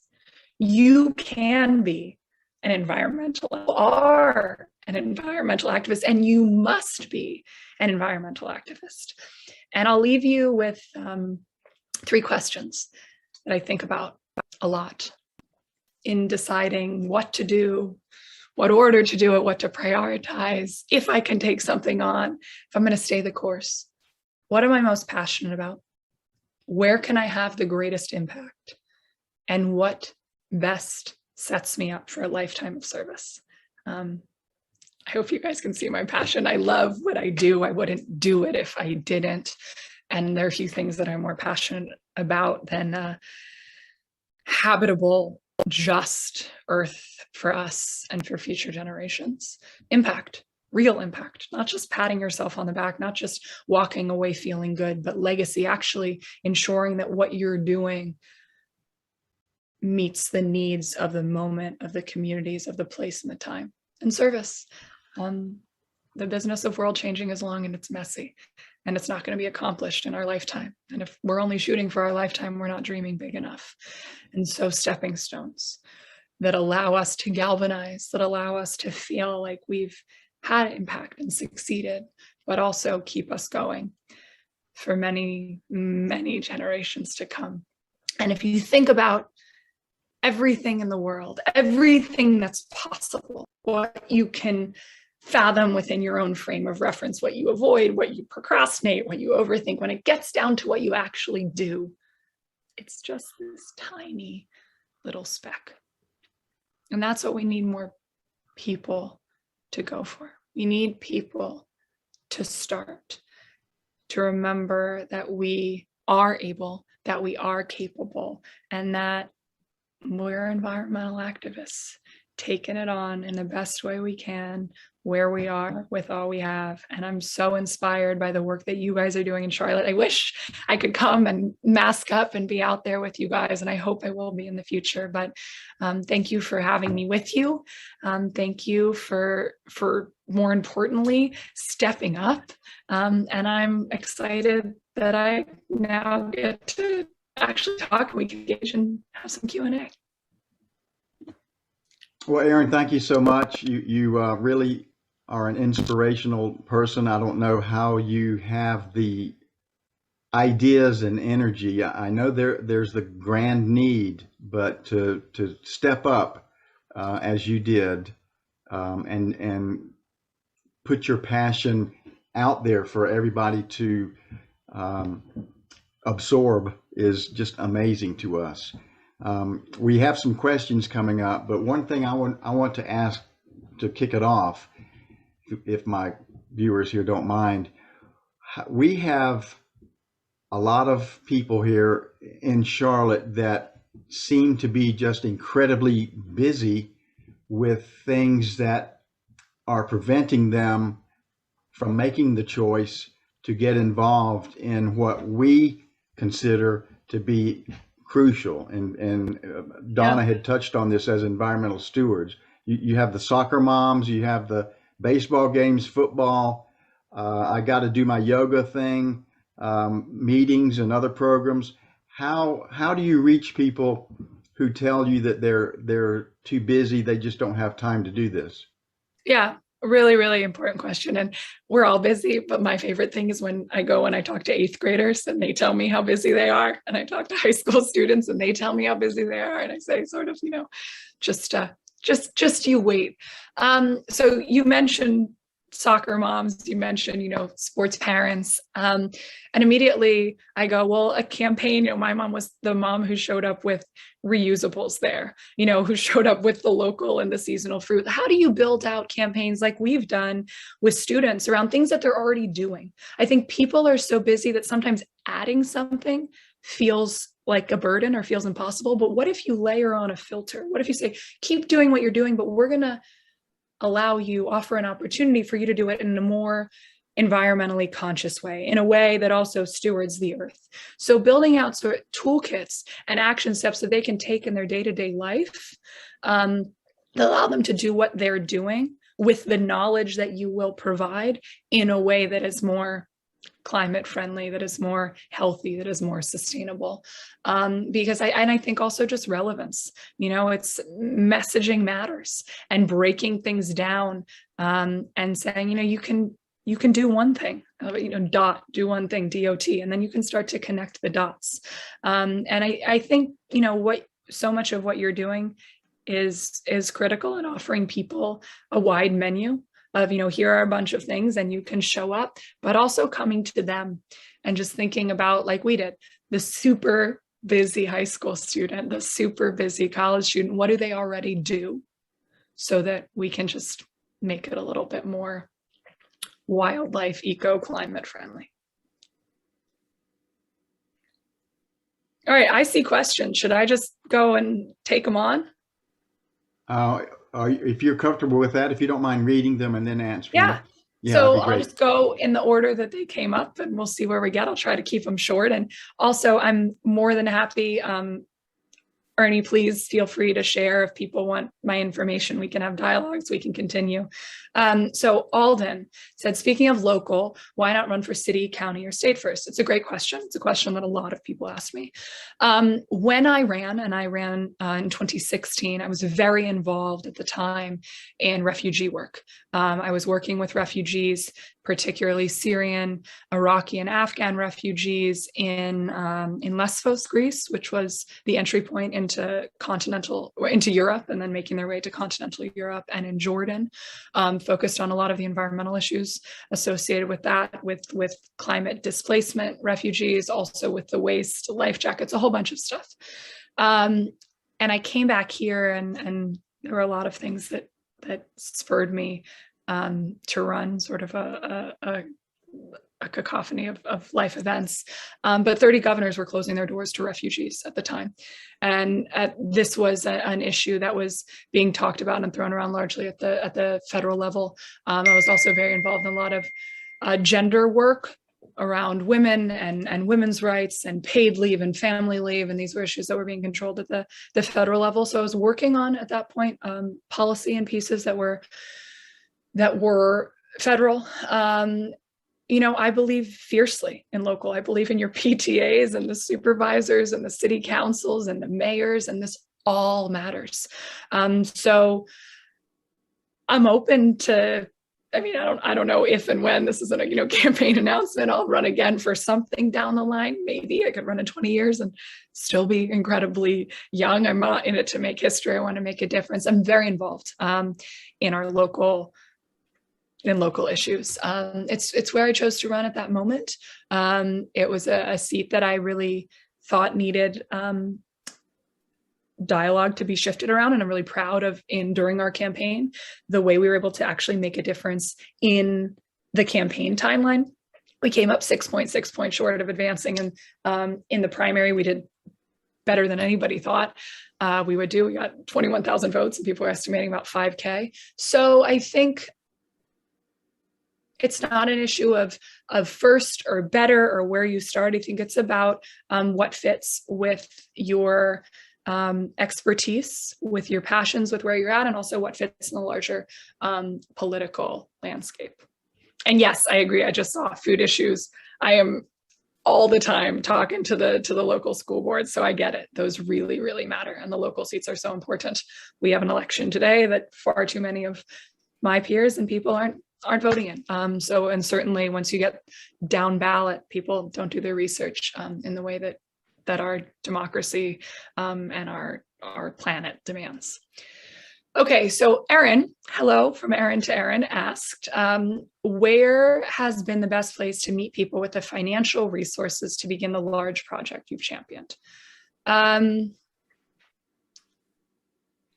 you can be an environmental, are an environmental activist, and you must be an environmental activist. And I'll leave you with 3 questions that I think about a lot in deciding what to do, what order to do it, what to prioritize, if I can take something on, if I'm going to stay the course. What am I most passionate about? Where can I have the greatest impact? And what best sets me up for a lifetime of service? I hope you guys can see my passion. I love what I do. I wouldn't do it if I didn't. And there are a few things that I'm more passionate about than habitable, just Earth for us and for future generations. Impact, real impact, not just patting yourself on the back, not just walking away feeling good, but legacy, actually ensuring that what you're doing meets the needs of the moment, of the communities, of the place and the time. And service. The business of world changing is long and it's messy, and it's not going to be accomplished in our lifetime. And if we're only shooting for our lifetime, we're not dreaming big enough. And so stepping stones that allow us to galvanize, that allow us to feel like we've had impact and succeeded, but also keep us going for many, many generations to come. And if you think about everything in the world, everything that's possible, what you can fathom within your own frame of reference, what you avoid, what you procrastinate, what you overthink, when it gets down to what you actually do, it's just this tiny little speck. And that's what we need more people to go for. We need people to start, to remember that we are able, that we are capable, and that we're environmental activists, taking it on in the best way we can, where we are, with all we have. And I'm so inspired by the work that you guys are doing in Charlotte. I wish I could come and mask up and be out there with you guys, and I hope I will be in the future. But thank you for having me with you. Thank you for more importantly, stepping up. And I'm excited that I now get to actually talk, and we can engage and have some Q&A. Well, Erin, thank you so much. You really are an inspirational person. I don't know how you have the ideas and energy. I know there's the grand need, but to step up as you did, and put your passion out there for everybody to absorb is just amazing to us. We have some questions coming up, but one thing I want to ask to kick it off, if my viewers here don't mind, we have a lot of people here in Charlotte that seem to be just incredibly busy with things that are preventing them from making the choice to get involved in what we consider to be crucial. And Donna had touched on this as environmental stewards. You have the soccer moms, you have the baseball games, football. I got to do my yoga thing, meetings and other programs. How do you reach people who tell you that they're too busy, they just don't have time to do this? Yeah, really, really important question. And we're all busy, but my favorite thing is when I go and I talk to 8th graders and they tell me how busy they are. And I talk to high school students and they tell me how busy they are. And I say, sort of, just you wait. So you mentioned soccer moms, you mentioned, sports parents. And immediately I go, well, a campaign, my mom was the mom who showed up with reusables there, who showed up with the local and the seasonal fruit. How do you build out campaigns like we've done with students around things that they're already doing? I think people are so busy that sometimes adding something feels like a burden or feels impossible. But what if you layer on a filter? What if you say, keep doing what you're doing, but we're going to offer an opportunity for you to do it in a more environmentally conscious way, in a way that also stewards the earth. So building out sort of toolkits and action steps that they can take in their day-to-day life that allow them to do what they're doing with the knowledge that you will provide in a way that is more climate friendly, that is more healthy, that is more sustainable. Because I think also just relevance, it's messaging matters, and breaking things down and saying, you can do one thing, do one thing, DOT, and then you can start to connect the dots. And I think, so much of what you're doing is critical in offering people a wide menu of, here are a bunch of things and you can show up, but also coming to them and just thinking about, like we did, the super busy high school student, the super busy college student, what do they already do, so that we can just make it a little bit more wildlife, climate friendly. All right, I see questions. Should I just go and take them on? If you're comfortable with that, if you don't mind reading them and then answering. Yeah. So I'll just go in the order that they came up, and we'll see where we get. I'll try to keep them short. And also, I'm more than happy. Ernie, please feel free to share if people want my information. We can have dialogues, we can continue. So Alden said, speaking of local, why not run for city, county, or state first? It's a great question. It's a question that a lot of people ask me. When I ran in 2016, I was very involved at the time in refugee work. I was working with refugees, particularly Syrian, Iraqi, and Afghan refugees in Lesbos, Greece, which was the entry point into Europe, and then making their way to continental Europe, and in Jordan, focused on a lot of the environmental issues associated with that, with climate displacement refugees, also with the waste, life jackets, a whole bunch of stuff. And I came back here, and there were a lot of things that spurred me to run sort of a cacophony of life events. But 30 governors were closing their doors to refugees at the time. And this was an issue that was being talked about and thrown around largely at the federal level. I was also very involved in a lot of gender work around women and women's rights and paid leave and family leave. And these were issues that were being controlled at the federal level. So I was working on, at that point, policy and pieces that were federal. I believe fiercely in local. I believe in your PTAs and the supervisors and the city councils and the mayors, and this all matters. So I'm open to, I don't know if and when this isn't a campaign announcement, I'll run again for something down the line. Maybe I could run in 20 years and still be incredibly young. I'm not in it to make history. I want to make a difference. I'm very involved in our local issues. It's where I chose to run at that moment. It was a seat that I really thought needed dialogue to be shifted around, and I'm really proud of, during our campaign, the way we were able to actually make a difference in the campaign timeline. We came up 6.6 points short of advancing, and in the primary we did better than anybody thought we would do. We got 21,000 votes, and people were estimating about 5K. So I think it's not an issue of first or better or where you start. I think it's about what fits with your expertise, with your passions, with where you're at, and also what fits in the larger political landscape. And yes, I agree. I just saw food issues. I am all the time talking to the local school board, so I get it. Those really, really matter, and the local seats are so important. We have an election today that far too many of my peers and people aren't voting in. And certainly once you get down ballot, people don't do their research in the way that our democracy and our planet demands. Okay, so Erin, hello from Erin to Erin, asked, where has been the best place to meet people with the financial resources to begin the large project you've championed? I'm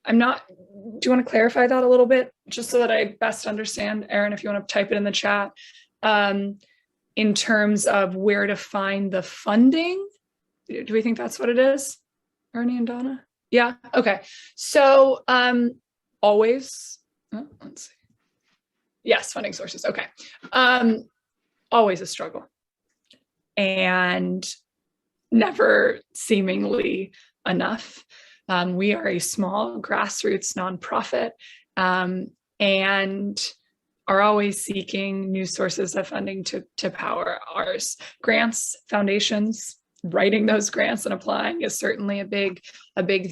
not, do you want to clarify that a little bit, just so that I best understand? Erin, if you want to type it in the chat, in terms of where to find the funding. Do we think that's what it is, Ernie and Donna? Yeah, okay. So always, let's see. Yes, funding sources, okay. Always a struggle and never seemingly enough. We are a small grassroots nonprofit and are always seeking new sources of funding to power ours. Grants, foundations, writing those grants and applying is certainly a big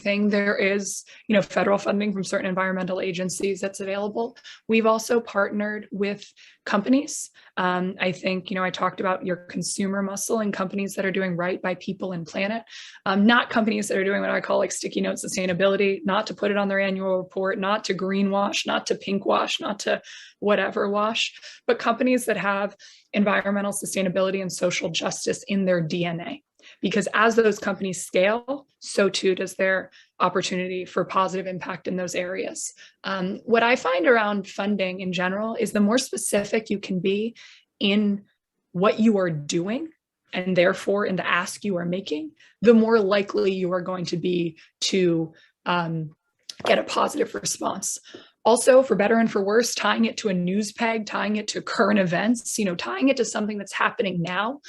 thing. There is, federal funding from certain environmental agencies that's available. We've also partnered with companies. I think, I talked about your consumer muscle and companies that are doing right by people and planet, not companies that are doing what I call like sticky note sustainability, not to put it on their annual report, not to greenwash, not to pink wash, not to whatever wash, but companies that have environmental sustainability and social justice in their DNA. Because as those companies scale, so too does their opportunity for positive impact in those areas. What I find around funding in general is the more specific you can be in what you are doing, and therefore in the ask you are making, the more likely you are going to be to get a positive response. Also, for better and for worse, tying it to a news peg, tying it to current events, tying it to something that's happening now,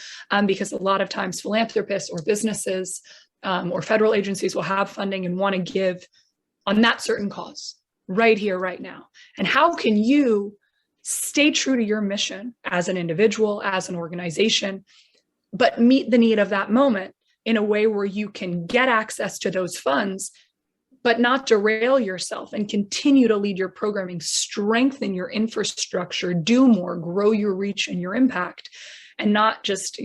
because a lot of times philanthropists or businesses or federal agencies will have funding and want to give on that certain cause right here, right now. And how can you stay true to your mission as an individual, as an organization, but meet the need of that moment in a way where you can get access to those funds, but not derail yourself and continue to lead your programming, strengthen your infrastructure, do more, grow your reach and your impact, and not just,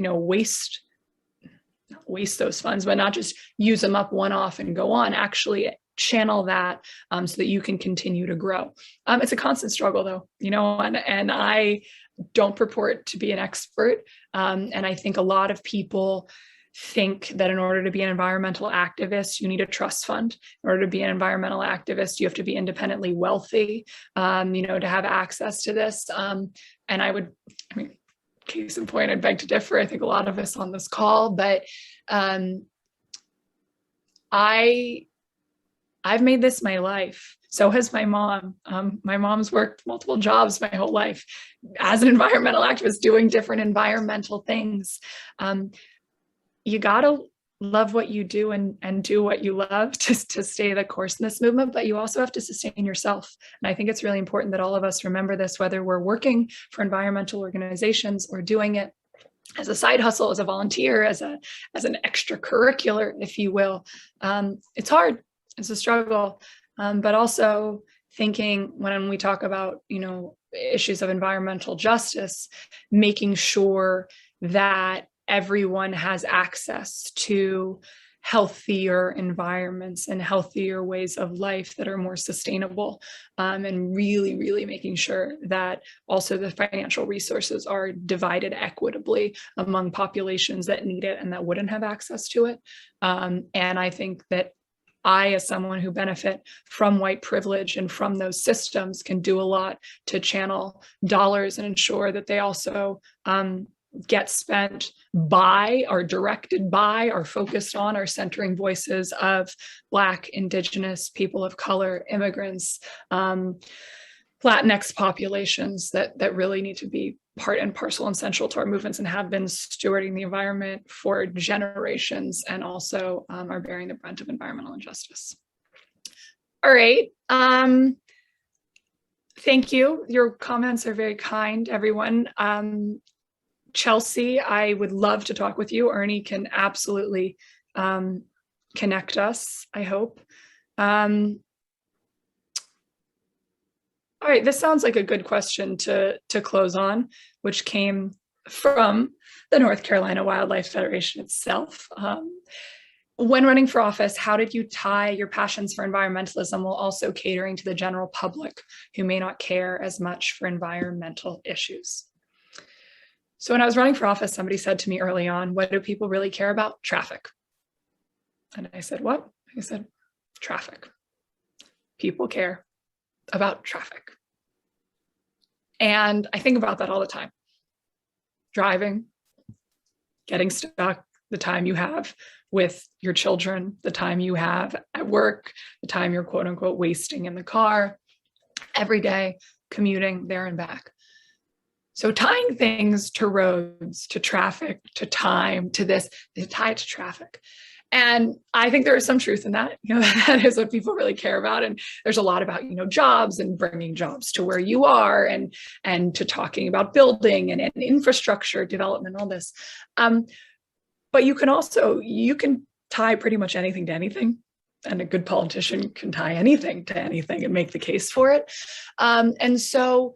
waste those funds, but not just use them up one-off and go on, actually channel that so that you can continue to grow. It's a constant struggle though, and I don't purport to be an expert. And I think a lot of people think that in order to be an environmental activist, you need a trust fund. In order to be an environmental activist, you have to be independently wealthy, to have access to this. And case in point, I'd beg to differ. I think a lot of us on this call, but I've made this my life. So has my mom. My mom's worked multiple jobs my whole life as an environmental activist, doing different environmental things. You gotta love what you do and do what you love to stay the course in this movement, but you also have to sustain yourself. And I think it's really important that all of us remember this, whether we're working for environmental organizations or doing it as a side hustle, as a volunteer, as an extracurricular, if you will. It's hard, it's a struggle, but also thinking when we talk about, issues of environmental justice, making sure that everyone has access to healthier environments and healthier ways of life that are more sustainable, and really, really making sure that also the financial resources are divided equitably among populations that need it and that wouldn't have access to it. And I think that I, as someone who benefit from white privilege and from those systems, can do a lot to channel dollars and ensure that they also get spent by, or directed by, or focused on, or centering voices of Black, Indigenous, people of color, immigrants, Latinx populations that really need to be part and parcel and central to our movements and have been stewarding the environment for generations, and also are bearing the brunt of environmental injustice. All right. Thank you. Your comments are very kind, everyone. Chelsea, I would love to talk with you. Ernie can absolutely connect us, I hope. All right, this sounds like a good question to close on, which came from the North Carolina Wildlife Federation itself. when running for office, how did you tie your passions for environmentalism while also catering to the general public who may not care as much for environmental issues? So when I was running for office, somebody said to me early on, what do people really care about? Traffic. And I said, what? I said, traffic. People care about traffic. And I think about that all the time. Driving, getting stuck, the time you have with your children, the time you have at work, the time you're quote unquote wasting in the car, every day commuting there and back. So tying things to roads, to traffic, to time, to this, they tie it to traffic. And I think there is some truth in that. That is what people really care about. And there's a lot about, jobs and bringing jobs to where you are, and to talking about building and infrastructure development, all this. But you can tie pretty much anything to anything. And a good politician can tie anything to anything and make the case for it. And so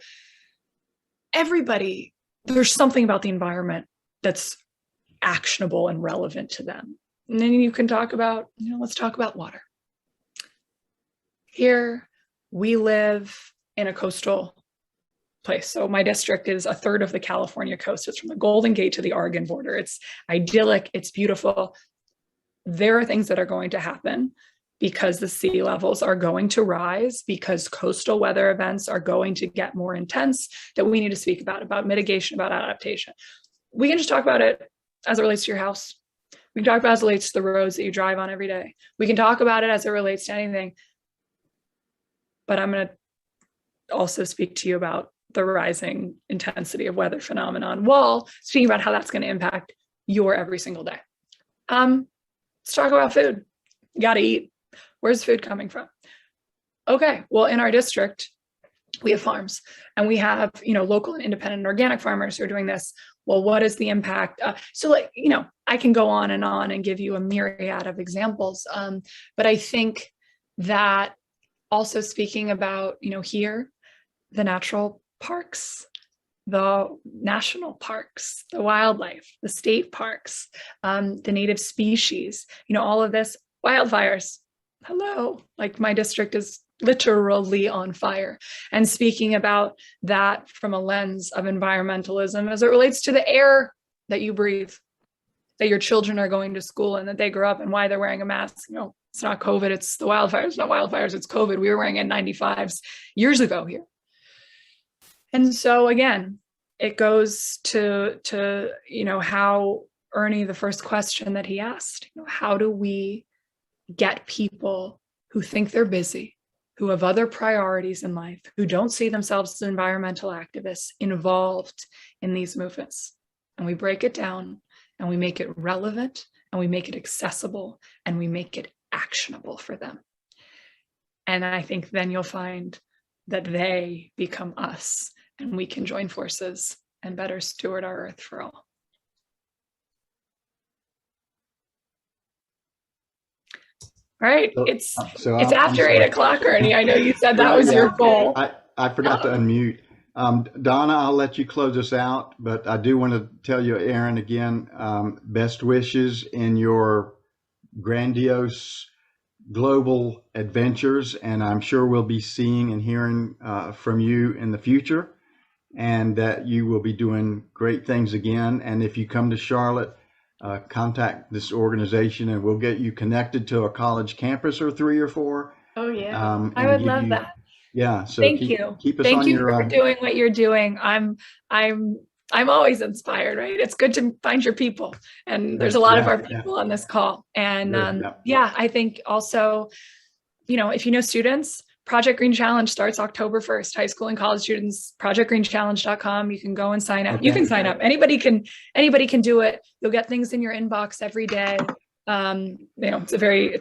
everybody, there's something about the environment that's actionable and relevant to them. And then you can talk about, let's talk about water. Here, we live in a coastal place. So my district is a third of the California coast. It's from the Golden Gate to the Oregon border. It's idyllic, it's beautiful. There are things that are going to happen because the sea levels are going to rise, because coastal weather events are going to get more intense, that we need to speak about mitigation, about adaptation. We can just talk about it as it relates to your house. We can talk about it as it relates to the roads that you drive on every day. We can talk about it as it relates to anything. But I'm going to also speak to you about the rising intensity of weather phenomenon while speaking about how that's going to impact your every single day. Let's talk about food. You got to eat. Where's food coming from? Okay, well, in our district, we have farms, and we have, local and independent and organic farmers who are doing this. Well, what is the impact? I can go on and give you a myriad of examples. But I think that also speaking about, here, the natural parks, the national parks, the wildlife, the state parks, the native species, all of this, wildfires. Hello, like my district is literally on fire. And speaking about that from a lens of environmentalism as it relates to the air that you breathe, that your children are going to school and that they grow up, and why they're wearing a mask. It's not COVID, it's the wildfires. It's not wildfires, it's COVID. We were wearing N95s years ago here. And so again, it goes to how Ernie, the first question that he asked, how do we get people who think they're busy, who have other priorities in life, who don't see themselves as environmental activists, involved in these movements? And we break it down, and we make it relevant, and we make it accessible, and we make it actionable for them. And I think then you'll find that they become us, and we can join forces and better steward our earth for all. All right, it's after 8 o'clock, Ernie. I know you said that was your goal. I forgot to unmute. Donna, I'll let you close us out, but I do want to tell you, Erin, again, best wishes in your grandiose global adventures, and I'm sure we'll be seeing and hearing from you in the future, and that you will be doing great things again. And if you come to Charlotte, contact this organization, and we'll get you connected to a college campus or 3 or 4. Oh yeah, I would love that. Yeah, so thank you. Keep us thank on you your for doing what you're doing. I'm always inspired, right? It's good to find your people, and there's a lot of our people on this call. And I think also, if you know students, Project Green Challenge starts October 1st. High school and college students, projectgreenchallenge.com. You can go and sign up. Okay. You can sign up. Anybody can do it. You'll get things in your inbox every day. It's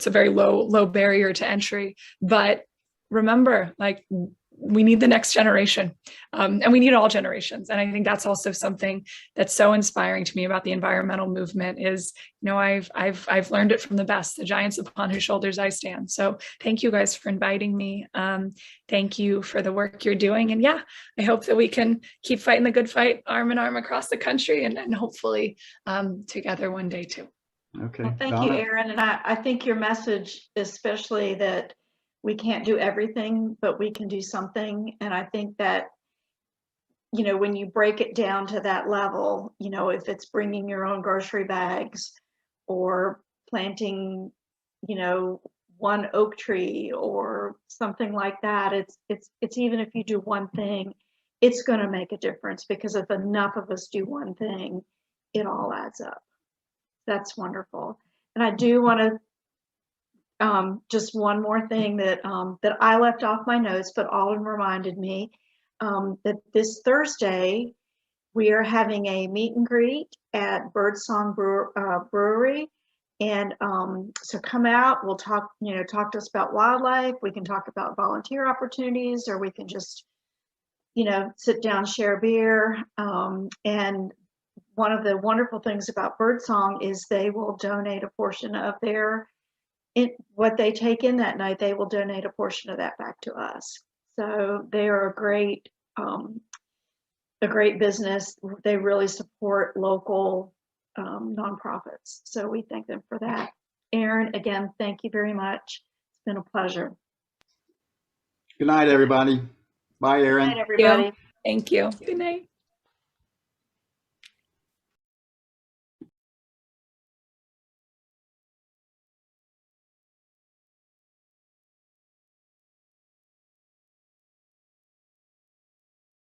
a very low barrier to entry. But remember, we need the next generation, and we need all generations. And I think that's also something that's so inspiring to me about the environmental movement is, I've learned it from the best, the giants upon whose shoulders I stand. So thank you guys for inviting me. Thank you for the work you're doing. And I hope that we can keep fighting the good fight, arm in arm across the country, and hopefully together one day too. Okay. Well, thank Donna? you, Erin. And I think your message, especially that we can't do everything, but we can do something. And I think that, when you break it down to that level, if it's bringing your own grocery bags or planting, one oak tree or something like that, it's even if you do one thing, it's going to make a difference, because if enough of us do one thing, it all adds up. That's wonderful. And I do want to just one more thing that I left off my notes, but Alden reminded me that this Thursday we are having a meet and greet at Birdsong Brewery, and so come out. We'll talk to us about wildlife. We can talk about volunteer opportunities, or we can just sit down, share beer, and one of the wonderful things about Birdsong is they will donate a portion of what they take in that night. They will donate a portion of that back to us. So they are a great business. They really support local nonprofits. So we thank them for that. Erin, again, thank you very much. It's been a pleasure. Good night, everybody. Bye, Erin. Good night, everybody. Thank you. Good night.